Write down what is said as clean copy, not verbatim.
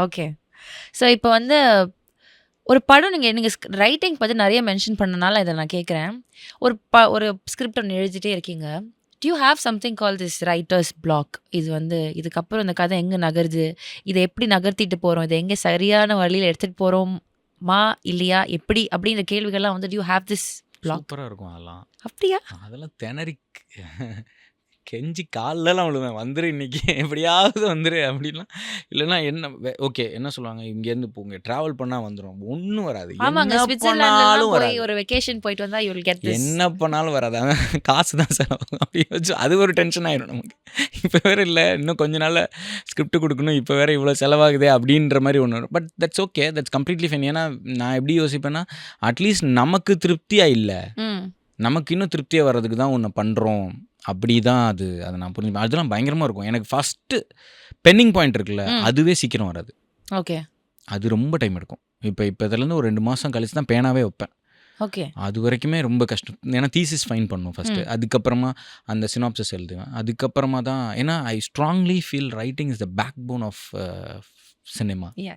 Okay. So இப்போ வந்து ஒரு படம் நீங்க நீங்க ரைட்டிங் பத்தி நெறைய மென்ஷன் பண்ணனால இத நான் கேட்கிறேன். ஒரு ஸ்கிரிப்ட் ஒண்ணு எழுதிட்டே இருக்கீங்க. Do you have something called this writer's block? இது வந்து இதுக்கப்புறம் இந்த கதை எங்க நகருது? இத எப்படி நகர்த்திட்டு போறோம்? இத எங்க சரியான வழியில எடுத்துட்டு போறோமா? இல்லையா? எப்படி? அப்படின்ற கேள்விகள்லாம் வந்து do you have this block? சூப்பரா இருக்கும் அதெல்லாம். அப்படியா? அதெல்லாம் திணறி கெஞ்சி கால்லலாம் விழுவேன். வந்துரு இன்னைக்கு எப்படியாவது வந்துரு அப்படின்லாம். இல்லன்னா என்ன ஓகே என்ன சொல்லுவாங்க, இங்கேருந்து இப்போ இங்க டிராவல் பண்ணா வந்துரும். ஒண்ணும் வராது. ஆமாங்க. என்ன ஸ்விட்சர்லாண்ட்லலாம் பண்ணாலும் போய் வராது. ஒரு வெக்கேஷன் போயிட்டு வந்தா யூ வில் கெட் திஸ். என்ன பண்ணாலும் வராது. அதான் காசு தான் செலவாகும். அப்படி யோசிச்சு அது ஒரு டென்ஷன் ஆயிரும் நமக்கு. இப்ப வேற இல்ல, இன்னும் கொஞ்ச நாள்ல ஸ்கிரிப்ட் குடுக்கணும். இப்ப வேற இவ்வளோ செலவாகுதே அப்படின்ற மாரி ஒண்ணு வரும். But that's okay. That's completely fine. ஏன்னா நான் எப்படி யோசிப்பேன்னா, அட்லீஸ்ட் நமக்கு திருப்தியா இல்ல. ம். நமக்கு இன்னும் திருப்தியா வர்றதுக்கு தான் ஒண்ணு பண்றோம். அப்படிதான் அத நான் புரிஞ்சுப்பேன். அதெல்லாம் பயங்கரமா இருக்கும். எனக்கு ஃபர்ஸ்ட்டு பென்னிங் பாயிண்ட் இருக்குல்ல, ம். அதுவே சீக்கிரம் வராது. ஓகே. அது ரொம்ப டைம் எடுக்கும். இப்ப இதுலேருந்து ஒரு 2 மாசம் கழிச்சு தான் பேனாவே வைப்பேன். ஓகே. அது வரைக்குமே ரொம்ப கஷ்டம். ஏன்னா தீசிஸ் ஃபைன் பண்ணணும் ஃபர்ஸ்ட்டு. ம். அதுக்கப்புறமா அந்த சினாப்சிஸ் எழுதுவேன். அதுக்கப்புறமா தான் ஏன்னா I strongly feel writing is the backbone of cinema. Yeah.